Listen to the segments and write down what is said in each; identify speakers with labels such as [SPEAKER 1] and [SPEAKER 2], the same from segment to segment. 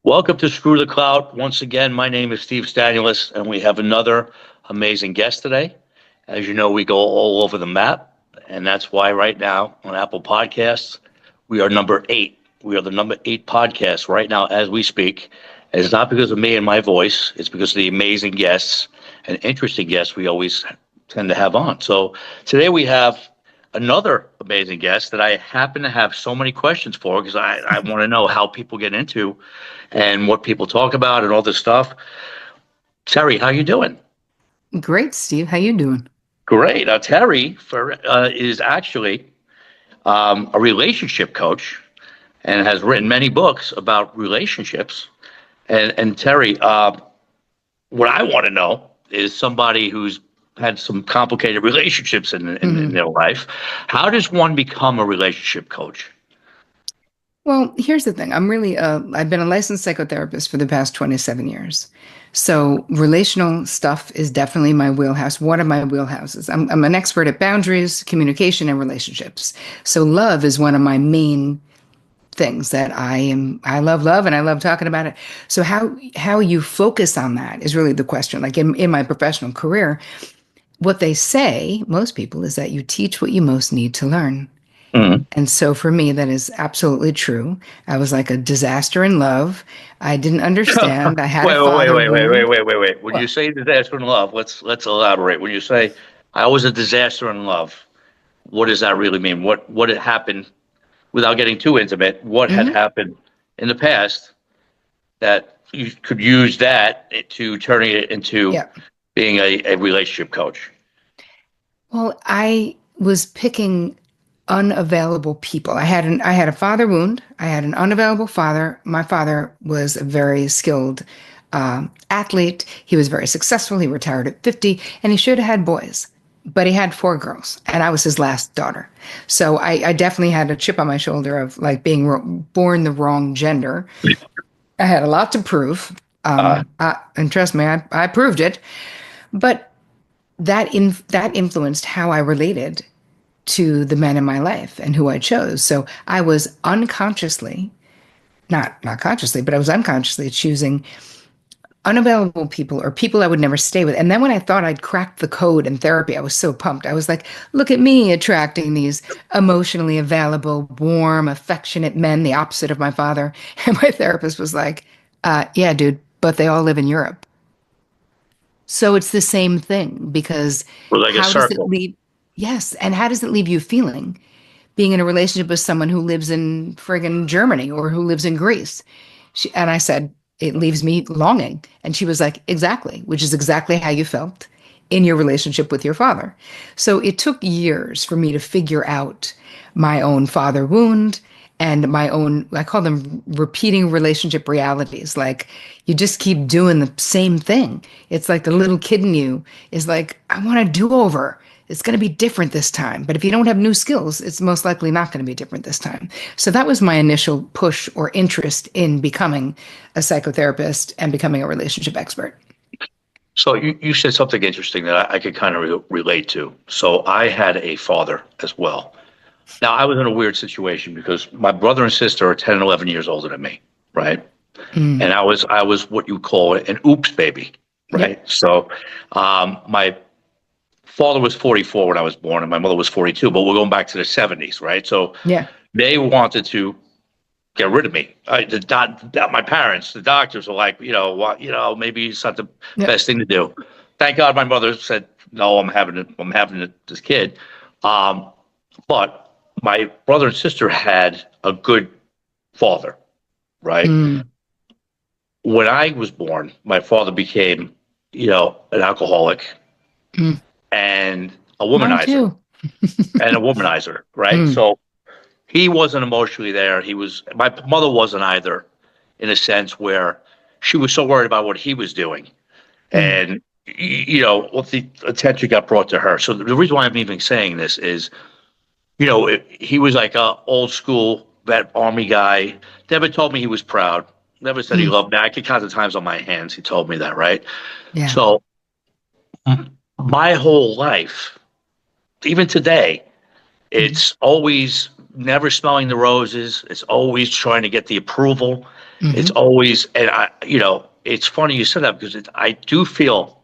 [SPEAKER 1] Welcome to Screw the Clout. Once again, my name is Steve Stanulis, and we have another amazing guest today. As you know, we go all over the map, and that's why right now on Apple Podcasts, we are number 8. We are the number 8 podcast right now as we speak. And it's not because of me and my voice, it's because of the amazing guests and interesting guests we always tend to have on. So today we have another amazing guest that I happen to have so many questions for because I want to know how people get into and what people talk about and all this stuff. Terri, how you doing?
[SPEAKER 2] Great, Steve. How you doing?
[SPEAKER 1] Great. Terri is actually a relationship coach and has written many books about relationships. And Terri, what I want to know is somebody who's had some complicated relationships in their life. How does one become a relationship coach?
[SPEAKER 2] Well, here's the thing. I've been a licensed psychotherapist for the past 27 years. So relational stuff is definitely my wheelhouse, one of my wheelhouses. I'm an expert at boundaries, communication, and relationships. So love is one of my main things that I love love and I love talking about it. So how you focus on that is really the question. Like in my professional career, what they say, most people, is that you teach what you most need to learn.
[SPEAKER 1] Mhm.
[SPEAKER 2] And so for me, that is absolutely true. I was like a disaster in love. I didn't understand. I had a father wound.
[SPEAKER 1] Wait. When you
[SPEAKER 2] Well,
[SPEAKER 1] say disaster in love, let's elaborate. When you say I was a disaster in love, what does that really mean? What had happened without getting too intimate? What had
[SPEAKER 2] mhm,
[SPEAKER 1] happened in the past that you could use that to turning it into
[SPEAKER 2] yeah.
[SPEAKER 1] being a relationship coach?
[SPEAKER 2] Well, I was picking unavailable people. I had a father wound. I had an unavailable father. My father was a very skilled athlete. He was very successful. He retired at 50, and he should have had boys, but he had 4 girls, and I was his last daughter. So I definitely had a chip on my shoulder of like being born the wrong gender. I had a lot to prove,
[SPEAKER 1] Uh,
[SPEAKER 2] and trust me, I proved it. But that influenced how I related to the men in my life and who I chose. So I was unconsciously, not consciously, but I was unconsciously choosing unavailable people or people I would never stay with. And then when I thought I'd cracked the code in therapy, I was so pumped. I was like, look at me attracting these emotionally available, warm, affectionate men, the opposite of my father. And my therapist was like, yeah, dude, but they all live in Europe. So it's the same thing because
[SPEAKER 1] we're like a
[SPEAKER 2] how does it
[SPEAKER 1] circle.
[SPEAKER 2] leave? Yes. And how does it leave you feeling being in a relationship with someone who lives in friggin' Germany or who lives in Greece? And I said, it leaves me longing. And she was like, exactly, which is exactly how you felt in your relationship with your father. So it took years for me to figure out my own father wound and my own, I call them repeating relationship realities. Like you just keep doing the same thing. It's like the little kid in you is like, I want a do over. It's going to be different this time. But if you don't have new skills, it's most likely not going to be different this time. So that was my initial push or interest in becoming a psychotherapist and becoming a relationship expert.
[SPEAKER 1] So you said something interesting that I could kind of relate to. So I had a father as well. Now I was in a weird situation because my brother and sister are 10 and 11 years older than me, right?
[SPEAKER 2] Mm.
[SPEAKER 1] And I was what you call an oops baby, right?
[SPEAKER 2] Yep.
[SPEAKER 1] So my father was 44 when I was born, and my mother was 42. But we're going back to the 70s, right? So
[SPEAKER 2] Yeah.
[SPEAKER 1] they wanted to get rid of me. My parents, the doctors were like, what, maybe it's not the
[SPEAKER 2] Yep.
[SPEAKER 1] best thing to do. Thank God my mother said, no, I'm having this kid. Um, but my brother and sister had a good father, right?
[SPEAKER 2] Mm.
[SPEAKER 1] When I was born, my father became, an alcoholic
[SPEAKER 2] Mm.
[SPEAKER 1] and a
[SPEAKER 2] Mine
[SPEAKER 1] womanizer
[SPEAKER 2] too.
[SPEAKER 1] and a womanizer, right?
[SPEAKER 2] Mm.
[SPEAKER 1] So he wasn't emotionally there. My mother wasn't either, in a sense where she was so worried about what he was doing.
[SPEAKER 2] Mm.
[SPEAKER 1] And, what the attention got brought to her. So the reason why I'm even saying this is, he was like a old school vet army guy. Never told me he was proud. Never said he
[SPEAKER 2] Mm.
[SPEAKER 1] loved me. I could count the times on my hands he told me that, right?
[SPEAKER 2] Yeah.
[SPEAKER 1] So my whole life, even today,
[SPEAKER 2] Mm.
[SPEAKER 1] it's always never smelling the roses. It's always trying to get the approval. It's
[SPEAKER 2] Hmm.
[SPEAKER 1] always, and it's funny you said that because I do feel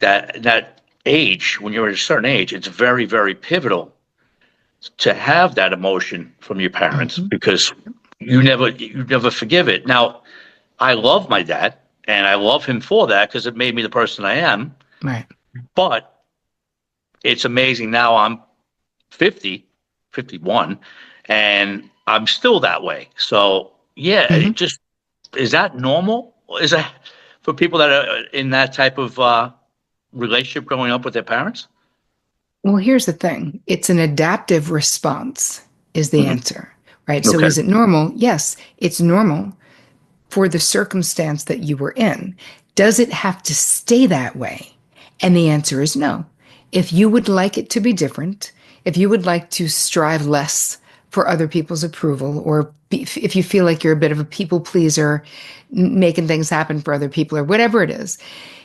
[SPEAKER 1] that age, when you're at a certain age, it's very, very pivotal to have that emotion from your parents
[SPEAKER 2] Hmm.
[SPEAKER 1] because you never forgive it. Now, I love my dad and I love him for that because it made me the person I am.
[SPEAKER 2] Right.
[SPEAKER 1] But it's amazing now I'm 50, 51, and I'm still that way. So yeah, it
[SPEAKER 2] Hmm.
[SPEAKER 1] just is that normal? Is that for people that are in that type of relationship growing up with their parents?
[SPEAKER 2] Well, here's the thing. It's an adaptive response is the
[SPEAKER 1] Hmm.
[SPEAKER 2] answer, right? So
[SPEAKER 1] Okay.
[SPEAKER 2] is it normal? Yes, it's normal for the circumstance that you were in. Does it have to stay that way? And the answer is no. If you would like it to be different, if you would like to strive less for other people's approval, or if you feel like you're a bit of a people pleaser, making things happen for other people, or whatever it is,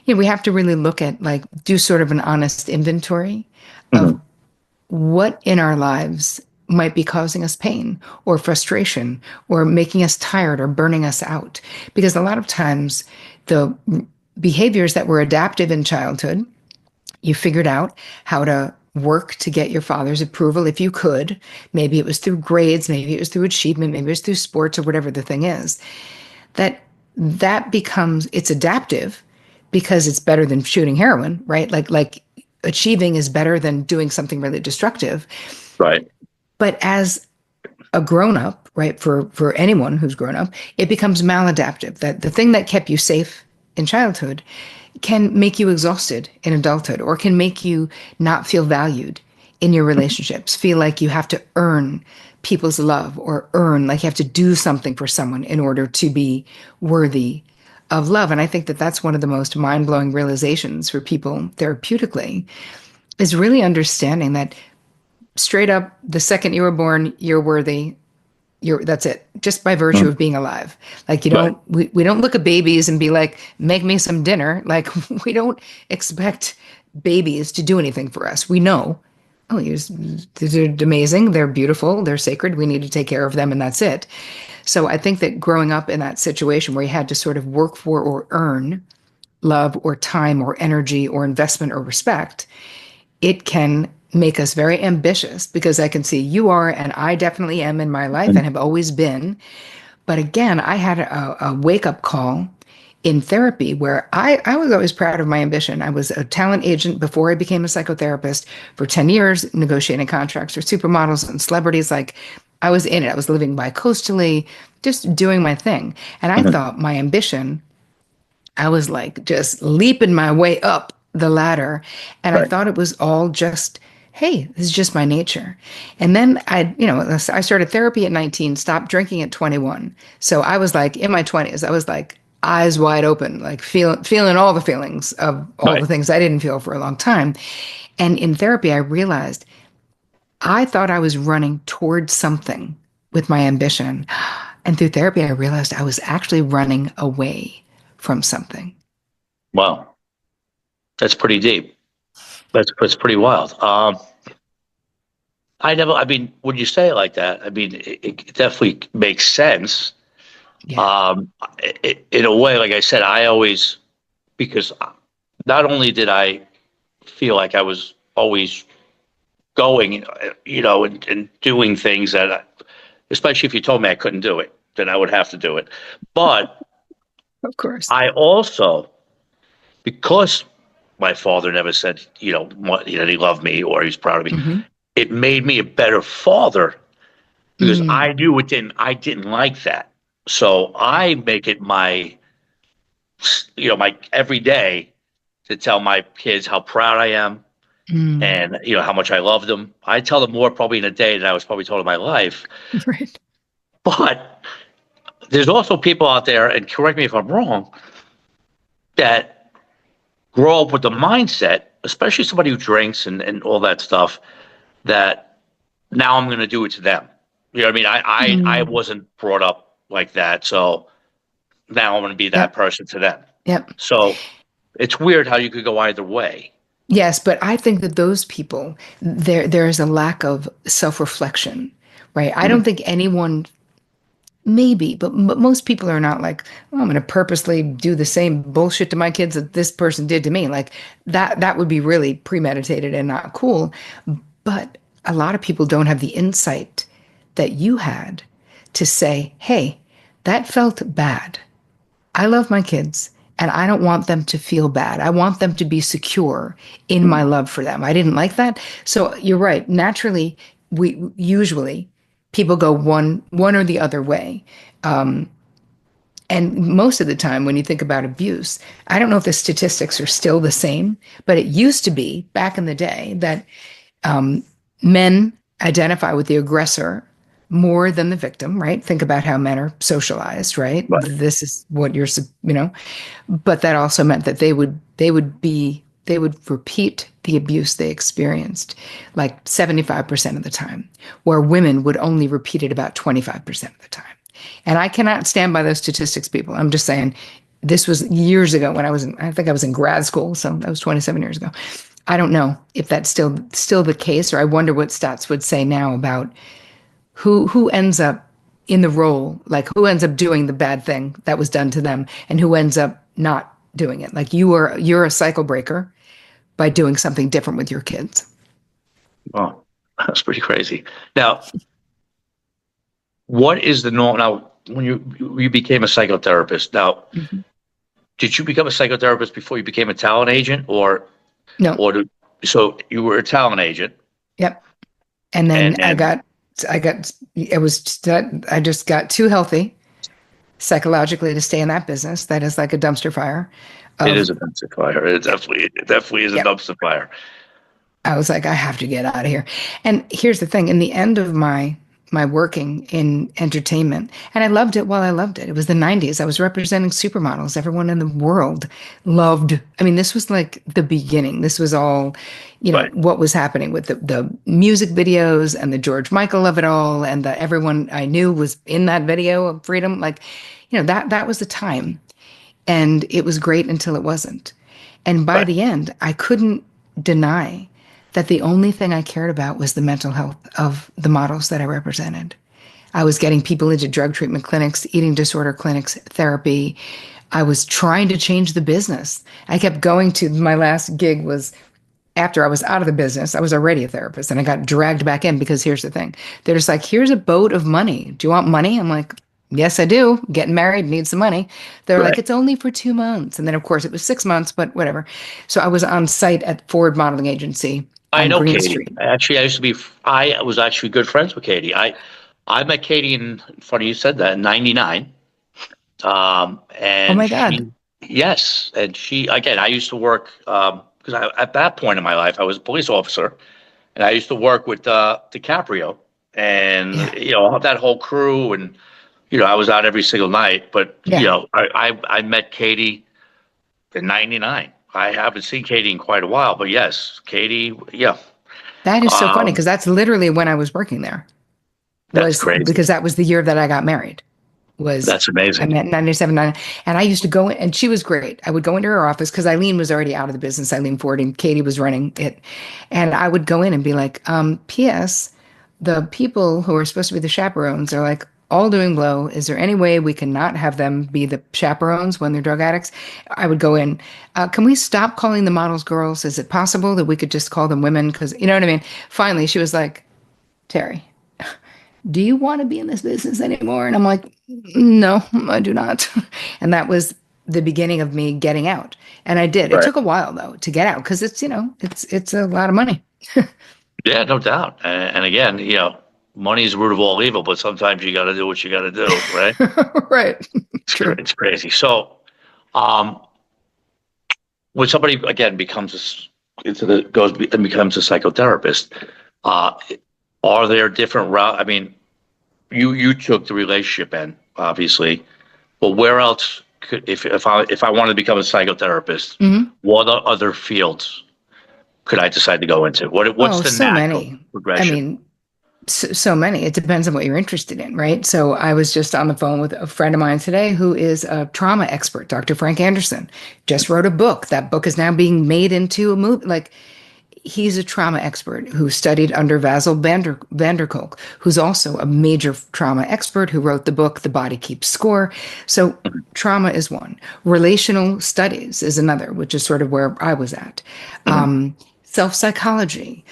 [SPEAKER 2] we have to really look at, like, do sort of an honest inventory of
[SPEAKER 1] Hmm.
[SPEAKER 2] what in our lives might be causing us pain or frustration or making us tired or burning us out. Because a lot of times, the behaviors that were adaptive in childhood, you figured out how to work to get your father's approval if you could. Maybe it was through grades, maybe it was through achievement, maybe it was through sports or whatever the thing is. That becomes, it's adaptive because it's better than shooting heroin, right? Like achieving is better than doing something really destructive.
[SPEAKER 1] Right.
[SPEAKER 2] But as a grown up, right, for anyone who's grown up, it becomes maladaptive. That the thing that kept you safe in childhood can make you exhausted in adulthood, or can make you not feel valued in your relationships, feel like you have to earn people's love, or earn, like you have to do something for someone in order to be worthy of love. And I think that that's one of the most mind-blowing realizations for people therapeutically, is really understanding that straight up, the second you were born, you're worthy. That's it, just by virtue
[SPEAKER 1] Mm.
[SPEAKER 2] of being alive. Like,
[SPEAKER 1] Right.
[SPEAKER 2] we don't look at babies and be like, make me some dinner. Like, we don't expect babies to do anything for us. We know, oh, they're amazing, they're beautiful, they're sacred, we need to take care of them, and that's it. So I think that growing up in that situation where you had to sort of work for or earn love or time or energy or investment or respect, it can make us very ambitious, because I can see you are, and I definitely am in my life and have always been. But again, I had a wake up call in therapy where I was always proud of my ambition. I was a talent agent before I became a psychotherapist for 10 years, negotiating contracts for supermodels and celebrities. Like, I was in it. I was living bi-coastally, just doing my thing. And I
[SPEAKER 1] Mhm.
[SPEAKER 2] thought my ambition, I was like just leaping my way up the ladder. And I
[SPEAKER 1] Right.
[SPEAKER 2] thought it was all just, hey, this is just my nature. And then I started therapy at 19, stopped drinking at 21. So I was like in my 20s, I was like eyes wide open, like feeling all the feelings of all the
[SPEAKER 1] Right.
[SPEAKER 2] things I didn't feel for a long time. And in therapy, I realized I thought I was running towards something with my ambition. And through therapy, I realized I was actually running away from something.
[SPEAKER 1] Wow. That's pretty deep. That's pretty wild. I mean, when you say it like that, I mean, it definitely makes sense.
[SPEAKER 2] Yeah.
[SPEAKER 1] Um, in a way, like I said, I always, because not only did I feel like I was always going, and doing things that, especially if you told me I couldn't do it, then I would have to do it. But
[SPEAKER 2] Of course.
[SPEAKER 1] I also, because my father never said, that he loved me or he's proud of me,
[SPEAKER 2] Hmm.
[SPEAKER 1] it made me a better father because
[SPEAKER 2] Mm,
[SPEAKER 1] I didn't like that. So I make it my every day to tell my kids how proud I am
[SPEAKER 2] mm.
[SPEAKER 1] and how much I love them. I tell them more probably in a day than I was probably told in my life.
[SPEAKER 2] Right.
[SPEAKER 1] But there's also people out there, and correct me if I'm wrong, that grow up with the mindset, especially somebody who drinks and all that stuff, that now I'm going to do it to them. You know what I mean? I
[SPEAKER 2] Mm.
[SPEAKER 1] wasn't brought up like that, so now I'm going to be that
[SPEAKER 2] Yep.
[SPEAKER 1] person to them.
[SPEAKER 2] Yep.
[SPEAKER 1] So it's weird how you could go either way.
[SPEAKER 2] Yes, but I think that those people, there is a lack of self-reflection right? I don't
[SPEAKER 1] Mhm.
[SPEAKER 2] think anyone, maybe, but most people are not like, oh, I'm going to purposely do the same bullshit to my kids that this person did to me. Like that would be really premeditated and not cool. But a lot of people don't have the insight that you had to say, hey, that felt bad. I love my kids and I don't want them to feel bad. I want them to be secure in my love for them. I didn't like that. So you're right. Naturally, we usually people go one or the other way. And most of the time, when you think about abuse, I don't know if the statistics are still the same, but it used to be back in the day that men identify with the aggressor more than the victim, right? Think about how men are socialized, right?
[SPEAKER 1] Right.
[SPEAKER 2] This is what you're. But that also meant that they would repeat the abuse they experienced like 75% of the time, where women would only repeat it about 25% of the time. And I cannot stand by those statistics, people. I'm just saying this was years ago when I think I was in grad school, so that was 27 years ago. I don't know if that's still the case, or I wonder what stats would say now about who ends up in the role, like who ends up doing the bad thing that was done to them, and who ends up not doing it. Like you're a cycle breaker by doing something different with your kids.
[SPEAKER 1] Oh, that's pretty crazy. Now, what is the norm? Now, when you became a psychotherapist, now,
[SPEAKER 2] Mhm.
[SPEAKER 1] did you become a psychotherapist before you became a talent agent,
[SPEAKER 2] No,
[SPEAKER 1] or so you were a talent agent,
[SPEAKER 2] yep. And then
[SPEAKER 1] and then
[SPEAKER 2] it was just that I just got too healthy psychologically to stay in that business. That is like a dumpster fire
[SPEAKER 1] it
[SPEAKER 2] of,
[SPEAKER 1] is a dumpster fire. It definitely is a
[SPEAKER 2] yep.
[SPEAKER 1] dumpster fire.
[SPEAKER 2] I was like, I have to get out of here. And here's the thing, in the end of my working in entertainment, and I loved it while I loved it. It was the 90s. I was representing supermodels. Everyone in the world loved. I mean, this was like the beginning. This was all,
[SPEAKER 1] Right,
[SPEAKER 2] what was happening with the music videos and the George Michael of it all, and the everyone I knew was in that video of Freedom. Like, that was the time. And it was great until it wasn't. And by
[SPEAKER 1] right,
[SPEAKER 2] the end, I couldn't deny that the only thing I cared about was the mental health of the models that I represented. I was getting people into drug treatment clinics, eating disorder clinics, therapy. I was trying to change the business. I kept going to my last gig was after I was out of the business. I was already a therapist and I got dragged back in because here's the thing. They're just like, here's a boat of money. Do you want money? I'm like, yes, I do. Getting married, need some money. They're like,
[SPEAKER 1] right.
[SPEAKER 2] it's only for 2 months. And then, of course, it was 6 months, but whatever. So I was on site at Ford Modeling Agency
[SPEAKER 1] I
[SPEAKER 2] on
[SPEAKER 1] know
[SPEAKER 2] Green
[SPEAKER 1] Katie.
[SPEAKER 2] Street.
[SPEAKER 1] Actually, I was actually good friends with Katie. I met Katie in, funny you said that, in '99.
[SPEAKER 2] Oh
[SPEAKER 1] And
[SPEAKER 2] my God.
[SPEAKER 1] yes, and again, I used to work, because at that point in my life, I was a police officer, and I used to work with DiCaprio and,
[SPEAKER 2] Yeah.
[SPEAKER 1] that whole crew. And, I was out every single night, but,
[SPEAKER 2] Yeah.
[SPEAKER 1] I met Katie in '99. I haven't seen Katie in quite a while, but yes, Katie, yeah.
[SPEAKER 2] That is so funny
[SPEAKER 1] Um,
[SPEAKER 2] because that's literally when I was working there,
[SPEAKER 1] that's
[SPEAKER 2] was
[SPEAKER 1] crazy.
[SPEAKER 2] because that was the year that I got married. Was
[SPEAKER 1] That's
[SPEAKER 2] I
[SPEAKER 1] amazing.
[SPEAKER 2] met 97, 9, and I used to go in, and she was great. I would go into her office because Eileen was already out of the business. Eileen Ford and Katie was running it. And I would go in and be like, P.S., the people who are supposed to be the chaperones are like all doing blow. Is there any way we can not have them be the chaperones when they're drug addicts? I would go in, can we stop calling the models girls? Is it possible that we could just call them women? Because you know what I mean? Finally, she was like, Terry, do you want to be in this business anymore? And I'm like, no, I do not. And that was the beginning of me getting out. And I did. It
[SPEAKER 1] Right.
[SPEAKER 2] took a while though to get out because it's a lot of money.
[SPEAKER 1] Yeah, no doubt. And again, money is the root of all evil, but sometimes you got to do what you got to do, right?
[SPEAKER 2] Right. True.
[SPEAKER 1] It's crazy. So, um, when somebody again becomes into the goes and becomes a psychotherapist, uh, are there different route? I mean, you took the relationship end, obviously, but where else could if I wanted to become a psychotherapist,
[SPEAKER 2] Hmm.
[SPEAKER 1] what other fields could I decide to go into? What's
[SPEAKER 2] Oh,
[SPEAKER 1] the
[SPEAKER 2] so
[SPEAKER 1] natural
[SPEAKER 2] many. I
[SPEAKER 1] progression?
[SPEAKER 2] mean, so many. It depends on what you're interested in, right? So I was just on the phone with a friend of mine today who is a trauma expert, Dr. Frank Anderson. Just wrote a book. That book is now being made into a movie. Like he's a trauma expert who studied under Vanderkolk, who's also a major trauma expert who wrote the book The Body Keeps Score. So trauma is one. Relational studies is another, which is sort of where I was at.
[SPEAKER 1] Mhm.
[SPEAKER 2] Self-psychology,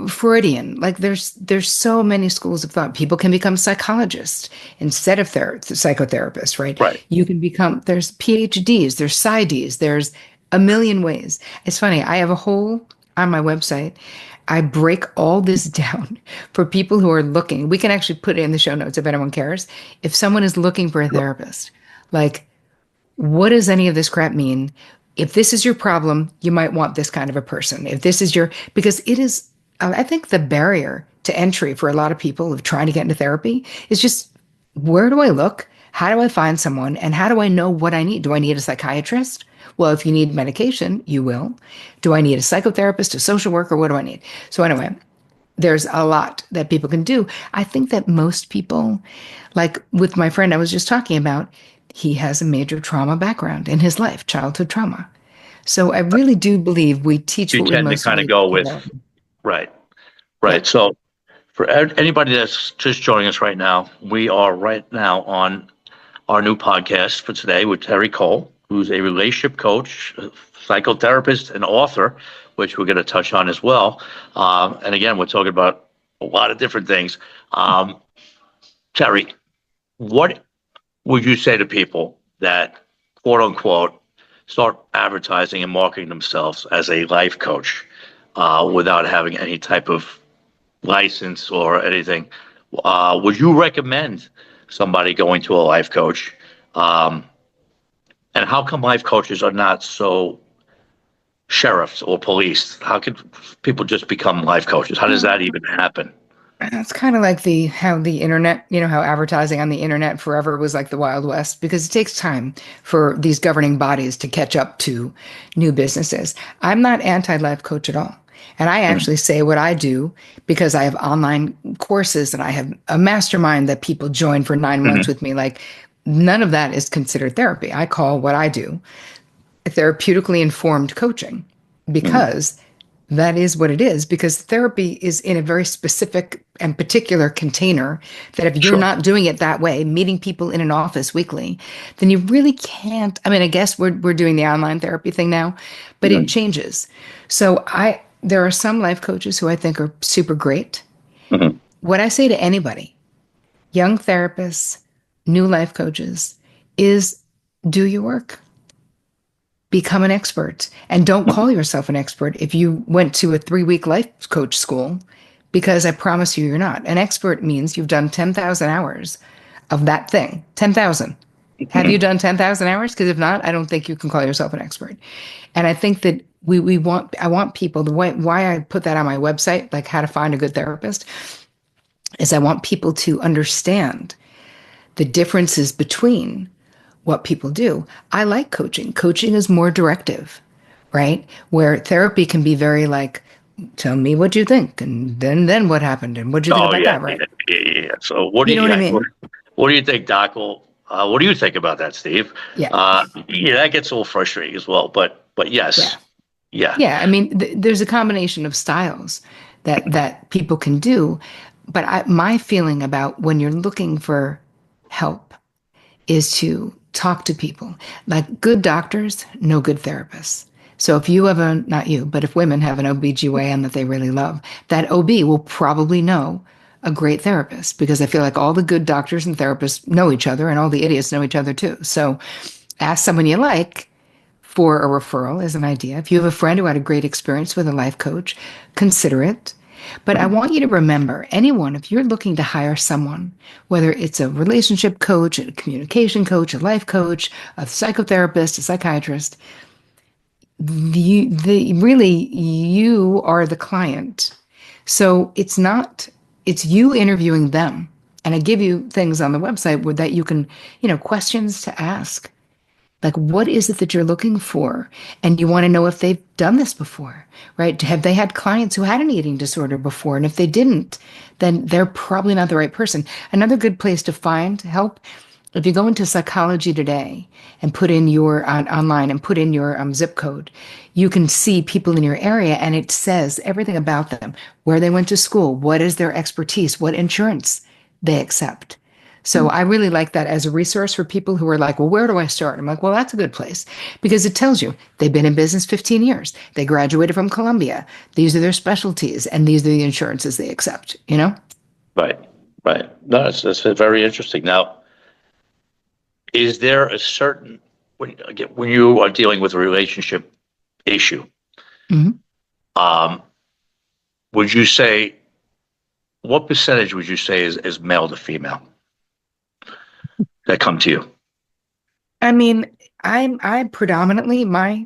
[SPEAKER 2] Freudian, like there's so many schools of thought. People can become psychologists instead of psychotherapists, right?
[SPEAKER 1] Right.
[SPEAKER 2] You can become, there's PhDs, there's PsyDs, there's a million ways. It's funny, I have a whole on my website. I break all this down for people who are looking. We can actually put it in the show notes if anyone cares. If someone is looking for a therapist, like, what does any of this crap mean? If this is your problem, you might want this kind of a person. If this is your, because it is, I think the barrier to entry for a lot of people of trying to get into therapy is just, where do I look? How do I find someone? And how do I know what I need? Do I need a psychiatrist? Well, if you need medication, you will. Do I need a psychotherapist, a social worker? What do I need? So anyway, there's a lot that people can do. I think that most people, like with my friend I was just talking about, he has a major trauma background in his life, childhood trauma. So I really do believe we teach
[SPEAKER 1] You
[SPEAKER 2] what we
[SPEAKER 1] tend to
[SPEAKER 2] most
[SPEAKER 1] kind of
[SPEAKER 2] need
[SPEAKER 1] go
[SPEAKER 2] to
[SPEAKER 1] with,
[SPEAKER 2] learn.
[SPEAKER 1] right,
[SPEAKER 2] Yeah.
[SPEAKER 1] right. So for anybody that's just joining us right now, we are right now on our new podcast for today with Terri Cole, who's a relationship coach, a psychotherapist, and author, which we're going to touch on as well. And again, we're talking about a lot of different things. Um, Terri, what would you say to people that, quote unquote, start advertising and marketing themselves as a life coach without having any type of license or anything? Would you recommend somebody going to a life coach? Um, and how come life coaches are not so sheriffs or police? How could people just become life coaches? How does that even happen?
[SPEAKER 2] It's kind of like the how the internet, how advertising on the internet forever was like the Wild West because it takes time for these governing bodies to catch up to new businesses. I'm not anti-life coach at all. And I
[SPEAKER 1] Mhm.
[SPEAKER 2] actually say what I do because I have online courses and I have a mastermind that people join for 9 months
[SPEAKER 1] Mhm.
[SPEAKER 2] with me. Like none of that is considered therapy. I call what I do therapeutically informed coaching
[SPEAKER 1] Mhm.
[SPEAKER 2] because that is what it is, because therapy is in a very specific and particular container that if you're
[SPEAKER 1] Sure.
[SPEAKER 2] not doing it that way, meeting people in an office weekly, then you really can't. I mean, I guess we're doing the online therapy thing now, but it
[SPEAKER 1] Mhm.
[SPEAKER 2] changes. So there are some life coaches who I think are super great.
[SPEAKER 1] Mhm.
[SPEAKER 2] What I say to anybody, young therapists, new life coaches, is do your work. Become an expert and don't
[SPEAKER 1] Mhm.
[SPEAKER 2] call yourself an expert if you went to a 3 week life coach school, because I promise you, you're not. An expert means you've done 10,000 hours of that thing. 10,000. Have you
[SPEAKER 1] Mhm.
[SPEAKER 2] done 10,000 hours? Because if not, I don't think you can call yourself an expert. And I think that I want people, why I put that on my website, like how to find a good therapist, is I want people to understand the differences between what people do. I like coaching. Coaching is more directive, right? Where therapy can be very like, tell me what you think, and then what happened, and what do you think
[SPEAKER 1] Oh
[SPEAKER 2] about
[SPEAKER 1] yeah,
[SPEAKER 2] that,
[SPEAKER 1] yeah,
[SPEAKER 2] right?
[SPEAKER 1] yeah, yeah. So what do
[SPEAKER 2] You know
[SPEAKER 1] you
[SPEAKER 2] what I
[SPEAKER 1] yeah,
[SPEAKER 2] mean?
[SPEAKER 1] what do you think, Doc? Well, what do you think about that, Steve?
[SPEAKER 2] Yeah,
[SPEAKER 1] Yeah, that gets a little frustrating as well. But
[SPEAKER 2] yeah,
[SPEAKER 1] yes, yeah.
[SPEAKER 2] yeah. I mean, there's a combination of styles that people can do, but my feeling about when you're looking for help is to talk to people. Like good doctors, no good therapists. So if you have not you, but if women have an OBGYN that they really love, that OB will probably know a great therapist because I feel like all the good doctors and therapists know each other and all the idiots know each other too. So ask someone you like for a referral is an idea. If you have a friend who had a great experience with a life coach, consider it. But I
[SPEAKER 1] Mhm.
[SPEAKER 2] want you to remember anyone, if you're looking to hire someone, whether it's a relationship coach, a communication coach, a life coach, a psychotherapist, a psychiatrist, really you are the client. So it's you interviewing them. And I give you things on the website that you can, questions to ask. Like, what is it that you're looking for? And you want to know if they've done this before, right? Have they had clients who had an eating disorder before? And if they didn't, then they're probably not the right person. Another good place to find help If you go into Psychology Today and put in your online and put in your zip code, you can see people in your area and it says everything about them, where they went to school, what is their expertise, what insurance they accept. So I really like that as a resource for people who are like, well, where do I start? I'm like, well, that's a good place because it tells you they've been in business 15 years. They graduated from Columbia. These are their specialties and these are the insurances they accept, you know?
[SPEAKER 1] Right, right. No, that's very interesting. Now, is there a certain when you are dealing with a relationship issue,
[SPEAKER 2] Mhm.
[SPEAKER 1] um, would you say what percentage would you say is male to female that come to you?
[SPEAKER 2] I mean, I predominantly my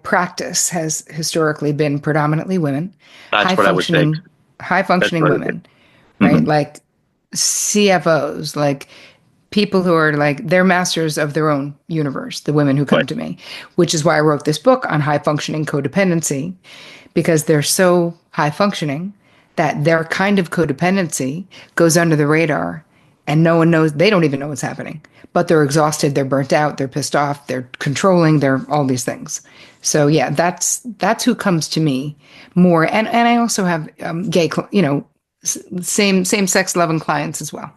[SPEAKER 2] practice has historically been predominantly women, high
[SPEAKER 1] That's what I would think.
[SPEAKER 2] functioning high
[SPEAKER 1] That's
[SPEAKER 2] functioning
[SPEAKER 1] what I would think.
[SPEAKER 2] women, right?
[SPEAKER 1] Hmm.
[SPEAKER 2] Like CFOs, like people who are like they're masters of their own universe, the women who come
[SPEAKER 1] Right,
[SPEAKER 2] to me, which is why I wrote this book on high functioning codependency because they're so high functioning that their kind of codependency goes under the radar and no one knows, they don't even know what's happening. But they're exhausted, they're burnt out, they're pissed off, they're controlling, they're all these things. So yeah, that's who comes to me more. And I also have gay, same sex loving clients as well.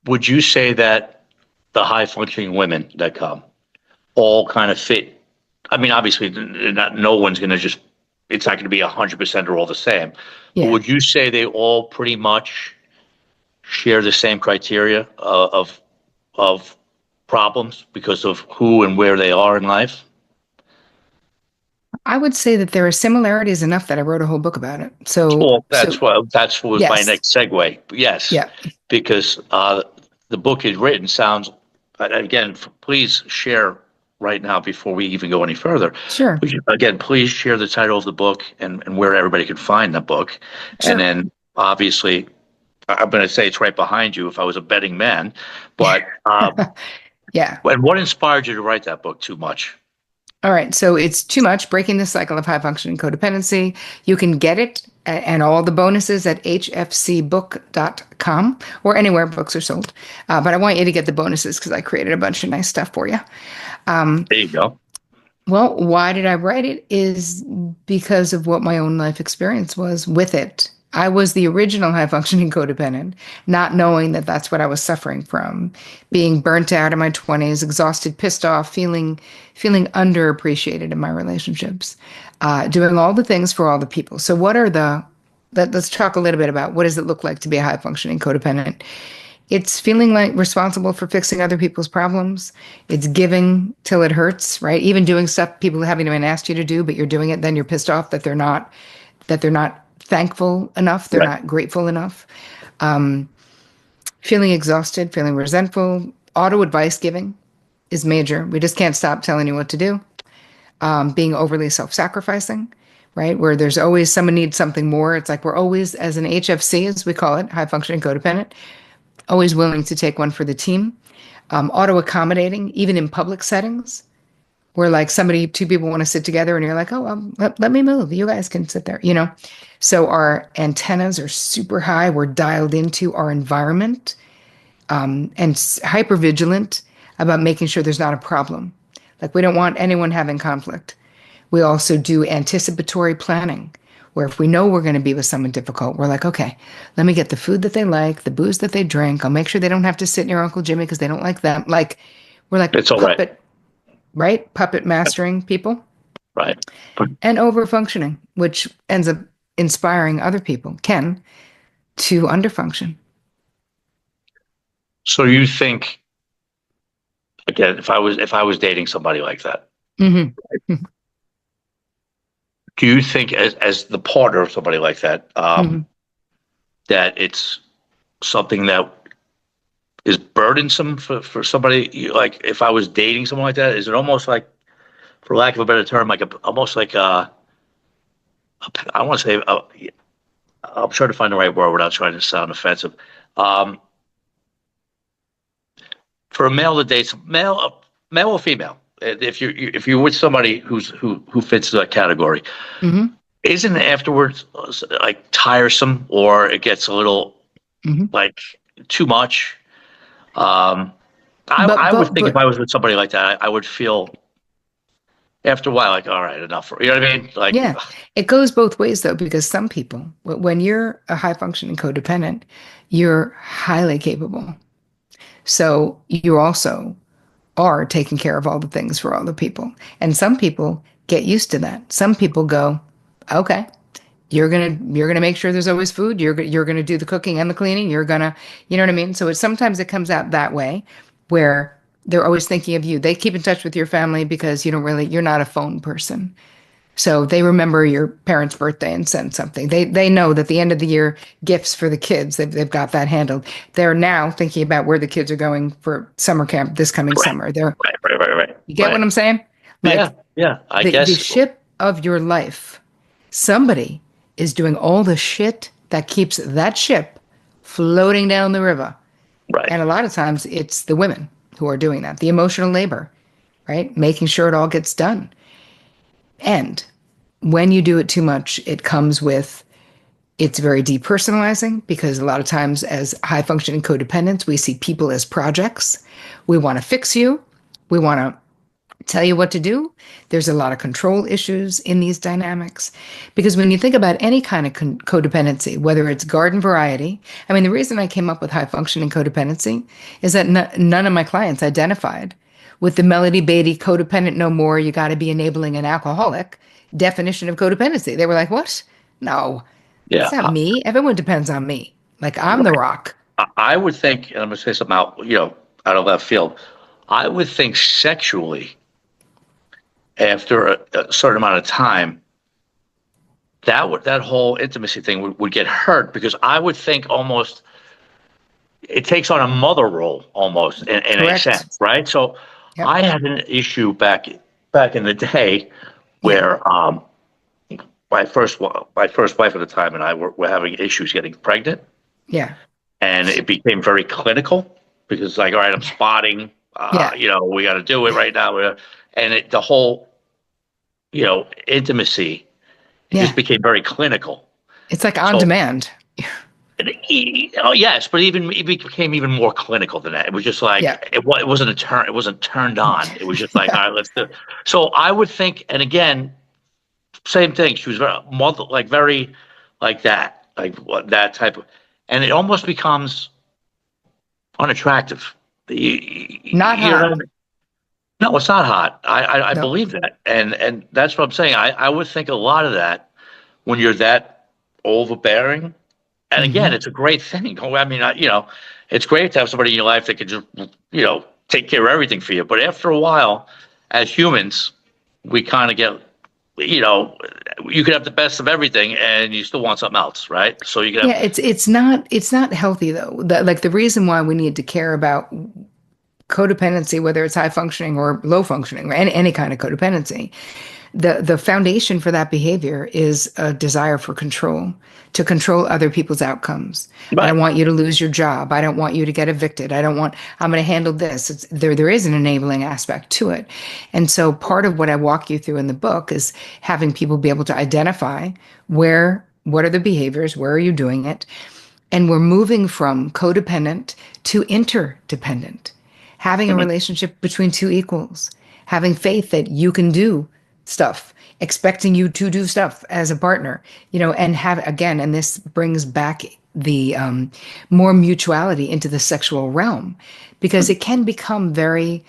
[SPEAKER 1] would you say that the high functioning women that come all kind of fit? I mean, obviously, not no one's going to just. It's not going to be 100% are all the same. But
[SPEAKER 2] Yeah.
[SPEAKER 1] would you say they all pretty much share the same criteria of problems because of who and where they are in life?
[SPEAKER 2] I would say that there are similarities enough that I wrote a whole book about it.
[SPEAKER 1] Well,
[SPEAKER 2] So
[SPEAKER 1] that's what was my
[SPEAKER 2] yes.
[SPEAKER 1] next segue. Yes,
[SPEAKER 2] Yeah.
[SPEAKER 1] because the book is written sounds. Again, please share right now before we even go any further.
[SPEAKER 2] Sure.
[SPEAKER 1] Again, please share the title of the book and where everybody can find the book, and
[SPEAKER 2] Sure.
[SPEAKER 1] then obviously I'm going to say it's right behind you if I was a betting man, but
[SPEAKER 2] Yeah.
[SPEAKER 1] and what inspired you to write that book? Too much.
[SPEAKER 2] All right. So it's too much breaking the cycle of high functioning codependency. You can get it and all the bonuses at hfcbook.com or anywhere books are sold. But I want you to get the bonuses because I created a bunch of nice stuff for you.
[SPEAKER 1] There you go.
[SPEAKER 2] Well, why did I write it? Is because of what my own life experience was with it. I was the original high functioning codependent, not knowing that that's what I was suffering from, being burnt out in my 20s, exhausted, pissed off, feeling underappreciated in my relationships, doing all the things for all the people. So what are let's talk a little bit about what does it look like to be a high functioning codependent? It's feeling like responsible for fixing other people's problems. It's giving till it hurts, right? Even doing stuff people haven't even asked you to do, but you're doing it, then you're pissed off that they're not thankful enough, they're
[SPEAKER 1] Right.
[SPEAKER 2] not grateful enough. Feeling exhausted, feeling resentful. Auto advice giving is major. We just can't stop telling you what to do. Being overly self-sacrificing, right? Where there's always someone needs something more. It's like we're always, as an HFC, as we call it, high functioning codependent, always willing to take one for the team. Auto accommodating, even in public settings, where like two people want to sit together and you're like, oh, let me move. You guys can sit there, you know? So our antennas are super high. We're dialed into our environment and hyper vigilant about making sure there's not a problem. Like we don't want anyone having conflict. We also do anticipatory planning, where if we know we're going to be with someone difficult, we're like, okay, let me get the food that they like, the booze that they drink. I'll make sure they don't have to sit near Uncle Jimmy because they don't like them. Like we're like
[SPEAKER 1] It's all right.
[SPEAKER 2] puppet, right? Puppet mastering people
[SPEAKER 1] Right. But
[SPEAKER 2] and over functioning, which ends up inspiring other people, can, to underfunction.
[SPEAKER 1] so you think again, if I was dating somebody like that,
[SPEAKER 2] Hmm.
[SPEAKER 1] do you think as the partner of somebody like that,
[SPEAKER 2] Hmm.
[SPEAKER 1] that it's something that is burdensome for somebody like if I was dating someone like that, is it almost like, for lack of a better term, like almost like I want to say I'm trying to find the right word without trying to sound offensive. Um, for a male that dates male or female, if you're with somebody who fits that category,
[SPEAKER 2] Hmm.
[SPEAKER 1] isn't it afterwards like tiresome or it gets a little
[SPEAKER 2] Hmm.
[SPEAKER 1] like too much? Um,
[SPEAKER 2] But
[SPEAKER 1] I would
[SPEAKER 2] but
[SPEAKER 1] think if
[SPEAKER 2] but
[SPEAKER 1] I was with somebody like that, I would feel after a while like, all right, enough. You know what I mean? Like,
[SPEAKER 2] yeah, it goes both ways though, because some people, when you're a high functioning codependent, you're highly capable. So you also are taking care of all the things for all the people. And some people get used to that. Some people go, okay, you're gonna make sure there's always food. You're gonna do the cooking and the cleaning. You're gonna, you know what I mean? So sometimes it comes out that way, where they're always thinking of you. They keep in touch with your family because you're not a phone person. So they remember your parents' birthday and send something. They know that the end of the year gifts for the kids, they've got that handled. They're now thinking about where the kids are going for summer camp this coming
[SPEAKER 1] right,
[SPEAKER 2] summer. They're
[SPEAKER 1] right,
[SPEAKER 2] You get what
[SPEAKER 1] right.
[SPEAKER 2] I'm saying?
[SPEAKER 1] Yeah,
[SPEAKER 2] Like
[SPEAKER 1] yeah. I
[SPEAKER 2] the
[SPEAKER 1] guess,
[SPEAKER 2] ship of your life, somebody is doing all the shit that keeps that ship floating down the river.
[SPEAKER 1] right.
[SPEAKER 2] And a lot of times it's the women who are doing that, the emotional labor, right? Making sure it all gets done. And when you do it too much, it comes with it's very depersonalizing because a lot of times, as high functioning codependents, we see people as projects. We want to fix you. We want to tell you what to do. There's a lot of control issues in these dynamics. Because when you think about any kind of codependency, whether it's garden variety, I mean, the reason I came up with high functioning codependency is that none of my clients identified with the Melody Beatty codependent no more, you got to be enabling an alcoholic definition of codependency. They were like, what? No,
[SPEAKER 1] Yeah,
[SPEAKER 2] it's not me. Everyone depends on me. Like I'm the
[SPEAKER 1] right.
[SPEAKER 2] rock.
[SPEAKER 1] I would think, and I'm going to say something out, out of left field. I would think sexually, after a certain amount of time, that whole intimacy thing would get hurt because I would think almost it takes on a mother role almost in a
[SPEAKER 2] Correct.
[SPEAKER 1] sense, right? So
[SPEAKER 2] Yep.
[SPEAKER 1] I had an issue back in the day
[SPEAKER 2] Yeah.
[SPEAKER 1] where my first wife at the time and I were having issues getting pregnant,
[SPEAKER 2] Yeah.
[SPEAKER 1] and it became very clinical because it's like, all right, I'm spotting,
[SPEAKER 2] Yeah.
[SPEAKER 1] we got to do it right now, and the whole intimacy, it just
[SPEAKER 2] Yeah.
[SPEAKER 1] became very clinical.
[SPEAKER 2] It's like on
[SPEAKER 1] So
[SPEAKER 2] demand.
[SPEAKER 1] oh yes, but even it became even more clinical than that. It was just
[SPEAKER 2] Yeah.
[SPEAKER 1] like it wasn't a turn. It wasn't turned on. It was just like,
[SPEAKER 2] Yeah.
[SPEAKER 1] all right, let's do it. So I would think, and again, same thing. She was very like that, like what that type of, and it almost becomes unattractive.
[SPEAKER 2] Not
[SPEAKER 1] You know,
[SPEAKER 2] hot.
[SPEAKER 1] no, it's not hot. I
[SPEAKER 2] No.
[SPEAKER 1] believe that, and that's what I'm saying. I would think a lot of that when you're that overbearing. And again,
[SPEAKER 2] Hmm.
[SPEAKER 1] it's a great thing. I mean, it's great to have somebody in your life that can just, take care of everything for you. But after a while, as humans, we kind of get, you know, you could have the best of everything and you still want something else, right? So you can have,
[SPEAKER 2] Yeah, it's not healthy though. Like the reason why we need to care about codependency, whether it's high functioning or low functioning, or any kind of codependency, the foundation for that behavior is a desire for control, to control other people's outcomes. I
[SPEAKER 1] right.
[SPEAKER 2] don't want you to lose your job. I don't want you to get evicted. I'm going to handle this. There is an enabling aspect to it. And so part of what I walk you through in the book is having people be able to identify what are the behaviors, where are you doing it? And we're moving from codependent to interdependent, having a
[SPEAKER 1] Mhm.
[SPEAKER 2] relationship between two equals, having faith that you can do stuff, expecting you to do stuff as a partner, and have, again, and this brings back the more mutuality into the sexual realm because it can become very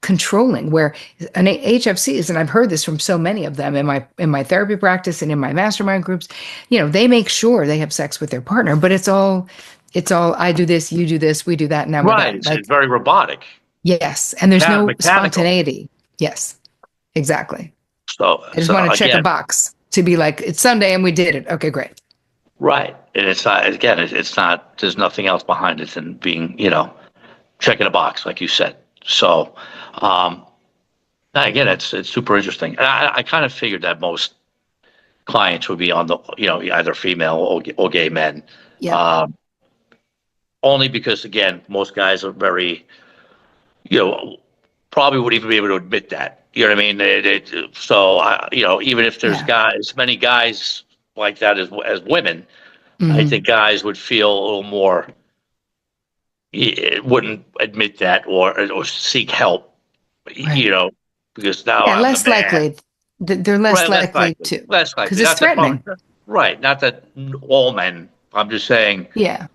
[SPEAKER 2] controlling where an HFCs, and I've heard this from so many of them in my therapy practice and in my mastermind groups, they make sure they have sex with their partner, but it's all I do this, you do this, we do that, now we're
[SPEAKER 1] Right.
[SPEAKER 2] done.
[SPEAKER 1] It's
[SPEAKER 2] Like,
[SPEAKER 1] very robotic,
[SPEAKER 2] yes, and there's no
[SPEAKER 1] mechanical.
[SPEAKER 2] spontaneity. Yes, exactly. I just
[SPEAKER 1] So
[SPEAKER 2] want to check a
[SPEAKER 1] again,
[SPEAKER 2] box to be like, it's Sunday and we did it. Okay, great.
[SPEAKER 1] right. And it's not, again, it's not, there's nothing else behind it than being, checking a box, like you said. So, um, again, it's super interesting. And I kind of figured that most clients would be on the, either female or gay men.
[SPEAKER 2] Yep.
[SPEAKER 1] Um, Only because, again, most guys are very, you know, probably wouldn't even be able to admit that. You know what I mean? So, even if there's
[SPEAKER 2] Yeah.
[SPEAKER 1] guys, many guys like that as women, I
[SPEAKER 2] Hmm.
[SPEAKER 1] think guys would feel a little more, wouldn't admit that or seek help,
[SPEAKER 2] Right.
[SPEAKER 1] because now
[SPEAKER 2] Yeah,
[SPEAKER 1] I'm the
[SPEAKER 2] less
[SPEAKER 1] man.
[SPEAKER 2] likely. They're less
[SPEAKER 1] Right,
[SPEAKER 2] likely to,
[SPEAKER 1] less
[SPEAKER 2] because
[SPEAKER 1] likely.
[SPEAKER 2] it's
[SPEAKER 1] Not that
[SPEAKER 2] threatening.
[SPEAKER 1] right, not that all men. I'm just saying
[SPEAKER 2] Yeah.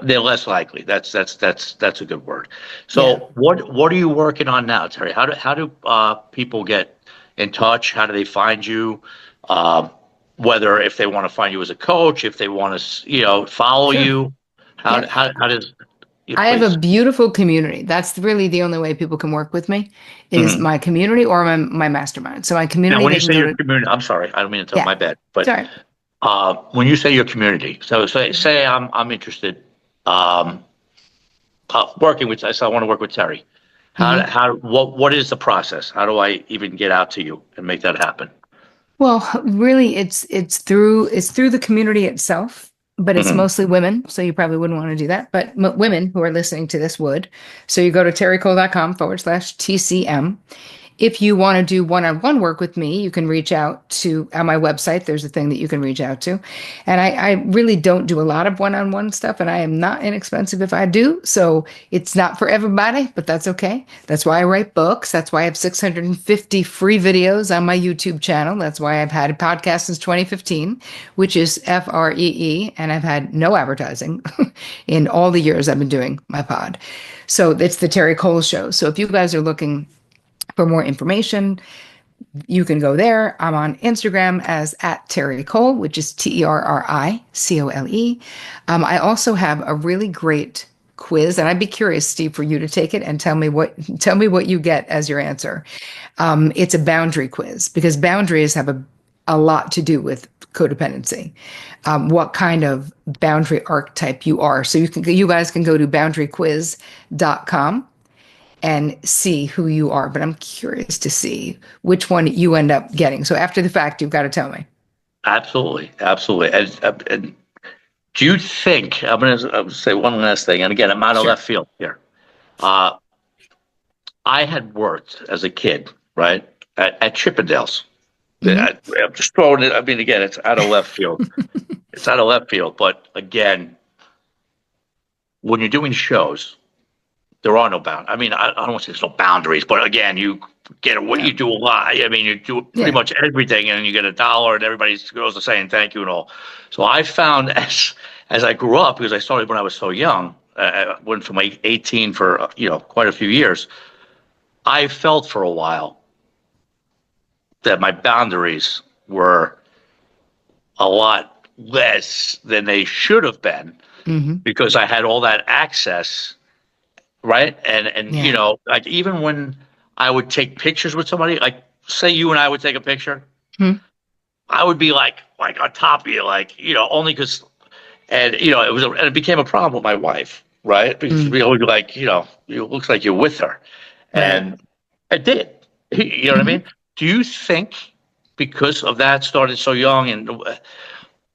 [SPEAKER 1] they're less likely. That's a good word.
[SPEAKER 2] Yeah.
[SPEAKER 1] So what are you working on now, Terry? How do people get in touch? How do they find you? Um, Whether if they want to find you as a coach, if they want to follow
[SPEAKER 2] Sure.
[SPEAKER 1] you,
[SPEAKER 2] Yeah.
[SPEAKER 1] how does you
[SPEAKER 2] I have a
[SPEAKER 1] please?
[SPEAKER 2] beautiful community. That's really the only way people can work with me is
[SPEAKER 1] Mhm.
[SPEAKER 2] my community or my mastermind. So my
[SPEAKER 1] Now,
[SPEAKER 2] community,
[SPEAKER 1] when you
[SPEAKER 2] they can
[SPEAKER 1] say
[SPEAKER 2] go
[SPEAKER 1] your
[SPEAKER 2] to,
[SPEAKER 1] community, I'm sorry, I don't mean to tell
[SPEAKER 2] yeah,
[SPEAKER 1] my bad, but
[SPEAKER 2] sorry.
[SPEAKER 1] when you say your community, so say I'm interested. Um, Working with, so I want to work with Terry.
[SPEAKER 2] Hmm.
[SPEAKER 1] What is the process? How do I even get out to you and make that happen?
[SPEAKER 2] Well, really, it's through the community itself, but it's
[SPEAKER 1] Hmm.
[SPEAKER 2] mostly women. So you probably wouldn't want to do that. But women who are listening to this would. So you go to terricole.com/TCM. If you want to do one-on-one work with me, you can reach out to on my website. There's a thing that you can reach out to. And I really don't do a lot of one-on-one stuff, and I am not inexpensive if I do. So it's not for everybody, but that's okay. That's why I write books. That's why I have 650 free videos on my YouTube channel. That's why I've had a podcast since 2015, which is FREE, and I've had no advertising in all the years I've been doing my pod. So it's the Terry Cole Show. So if you guys are looking for more information, you can go there. I'm on Instagram as at Terry Cole, which is TerriCole. I also have a really great quiz, and I'd be curious, Steve, for you to take it and tell me what you get as your answer. It's a boundary quiz because boundaries have a lot to do with codependency. What kind of boundary archetype you are. So you guys can go to boundaryquiz.com and see who you are. But I'm curious to see which one you end up getting. So after the fact, you've got to tell me.
[SPEAKER 1] Absolutely, absolutely. And do you think I'm gonna say one last thing, and again, I'm out of
[SPEAKER 2] Sure.
[SPEAKER 1] left field here. Uh, I had worked as a kid, right, at Chippendales.
[SPEAKER 2] Hmm.
[SPEAKER 1] I'm just throwing it. I mean, again, it's out of left field. It's out of left field, but again, when you're doing shows, there are no bound. I mean, I don't want to say there's no boundaries, but again, you get what
[SPEAKER 2] Yeah.
[SPEAKER 1] you do a lot. I mean, you do pretty
[SPEAKER 2] Yeah.
[SPEAKER 1] much everything, and you get $1, and everybody goes to saying thank you and all. So I found as I grew up, because I started when I was so young, I went from like 18 for quite a few years. I felt for a while that my boundaries were a lot less than they should have been
[SPEAKER 2] Hmm.
[SPEAKER 1] because I had all that access, right? And
[SPEAKER 2] Yeah.
[SPEAKER 1] like even when I would take pictures with somebody, like say you and I would take a picture,
[SPEAKER 2] Hmm.
[SPEAKER 1] I would be like on top of you, like only because and and it became a problem with my wife, right? Because
[SPEAKER 2] Mm.
[SPEAKER 1] we always be like, it looks like you're with her,
[SPEAKER 2] Right.
[SPEAKER 1] and I did. You know what I
[SPEAKER 2] Hmm.
[SPEAKER 1] mean? Do you think because of that started so young and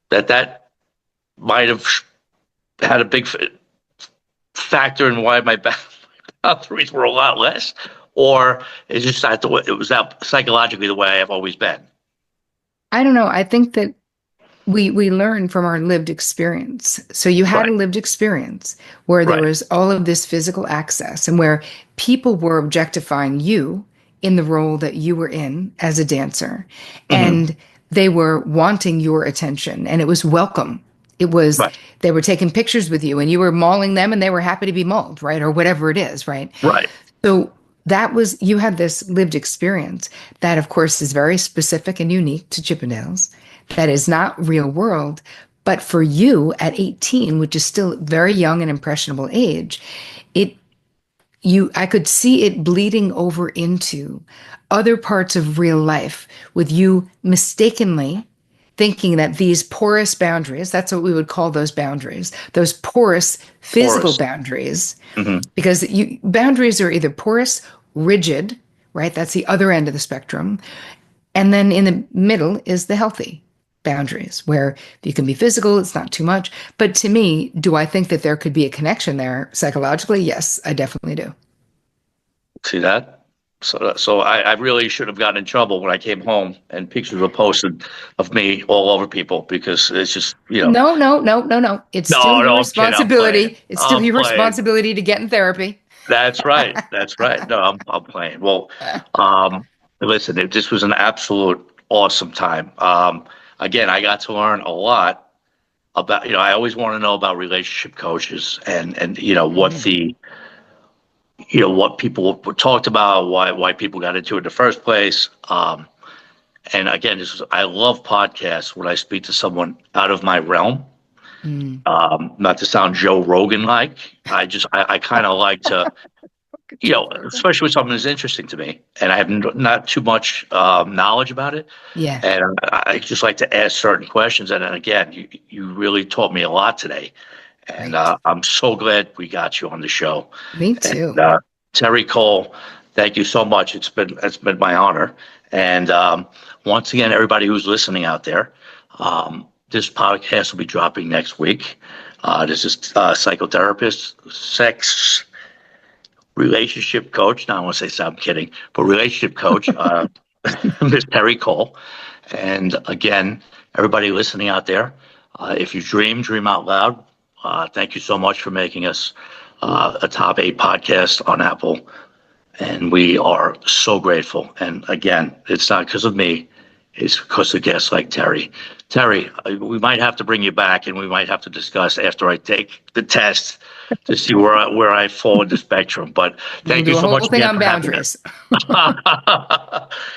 [SPEAKER 1] that might have had a big factor in why my boundaries were a lot less, or is just that the way it was that psychologically the way I have always been?
[SPEAKER 2] I don't know. I think that we learn from our lived experience. So you had a
[SPEAKER 1] Right,
[SPEAKER 2] lived experience where there
[SPEAKER 1] right.
[SPEAKER 2] was all of this physical access and where people were objectifying you in the role that you were in as a dancer.
[SPEAKER 1] Hmm.
[SPEAKER 2] And they were wanting your attention and it was welcome. It was
[SPEAKER 1] Right,
[SPEAKER 2] they were taking pictures with you and you were mauling them and they were happy to be mauled, right? Or whatever it is, right?
[SPEAKER 1] right.
[SPEAKER 2] So that was you had this lived experience that of course is very specific and unique to Chippendales. That is not real world. But for you at 18, which is still very young and impressionable age, it I could see it bleeding over into other parts of real life with you mistakenly thinking that these porous boundaries, that's what we would call those porous physical
[SPEAKER 1] Porous.
[SPEAKER 2] boundaries,
[SPEAKER 1] Hmm.
[SPEAKER 2] because boundaries are either porous, rigid, right? That's the other end of the spectrum. And then in the middle is the healthy boundaries where you can be physical, it's not too much. But to me, do I think that there could be a connection there psychologically? Yes, I definitely do.
[SPEAKER 1] See that? So I really should have gotten in trouble when I came home and pictures were posted of me all over people because it's just,
[SPEAKER 2] No, no, no, no, no. It's still
[SPEAKER 1] no,
[SPEAKER 2] your
[SPEAKER 1] no, I'm kidding. I'm playing.
[SPEAKER 2] responsibility. It's still
[SPEAKER 1] I'm
[SPEAKER 2] your
[SPEAKER 1] playing.
[SPEAKER 2] responsibility to get in therapy.
[SPEAKER 1] That's right. That's right. No, I'm playing. Well, listen, this was an absolute awesome time. Again, I got to learn a lot about, I always want to know about relationship coaches and what
[SPEAKER 2] Mhm.
[SPEAKER 1] what people were talked about, why people got into it in the first place. And again, I love podcasts when I speak to someone out of my realm.
[SPEAKER 2] Mm.
[SPEAKER 1] Not to sound Joe Rogan like, I kind of like to,
[SPEAKER 2] Joe Rogan.
[SPEAKER 1] especially with something that's interesting to me, and I have not too much knowledge about it,
[SPEAKER 2] Yeah,
[SPEAKER 1] and I just like to ask certain questions. And then again, you really taught me a lot today, and
[SPEAKER 2] great.
[SPEAKER 1] I'm so glad we got you on the show.
[SPEAKER 2] Me
[SPEAKER 1] And
[SPEAKER 2] too.
[SPEAKER 1] Terry Cole, thank you so much. It's been my honor. And once again, everybody who's listening out there, this podcast will be dropping next week. This is psychotherapist, sex relationship coach. Now I want to say so, I'm kidding, but relationship coach, Miss Terry Cole. And again, everybody listening out there, if you dream out loud. Thank you so much for making us a top 8 podcast on Apple. And we are so grateful. And again, it's not because of me, it's because of guests like Terry. Terry, we might have to bring you back and we might have to discuss after I take the test to see where I fall in the spectrum. But
[SPEAKER 2] We'll
[SPEAKER 1] thank you
[SPEAKER 2] do a
[SPEAKER 1] so
[SPEAKER 2] whole
[SPEAKER 1] much
[SPEAKER 2] thing
[SPEAKER 1] again
[SPEAKER 2] on
[SPEAKER 1] for having us.
[SPEAKER 2] boundaries.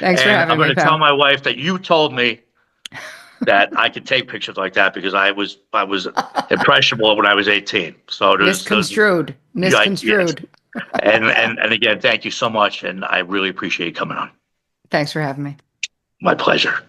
[SPEAKER 2] Thanks for
[SPEAKER 1] And I'm
[SPEAKER 2] having
[SPEAKER 1] going
[SPEAKER 2] me,
[SPEAKER 1] to tell
[SPEAKER 2] pal.
[SPEAKER 1] my wife that you told me that I could take pictures like that because I was impressionable when I was 18. So there's
[SPEAKER 2] Misconstrued.
[SPEAKER 1] like, yes.
[SPEAKER 2] Misconstrued.
[SPEAKER 1] And again, thank you so much, and I really appreciate you coming on.
[SPEAKER 2] Thanks for having me.
[SPEAKER 1] My pleasure.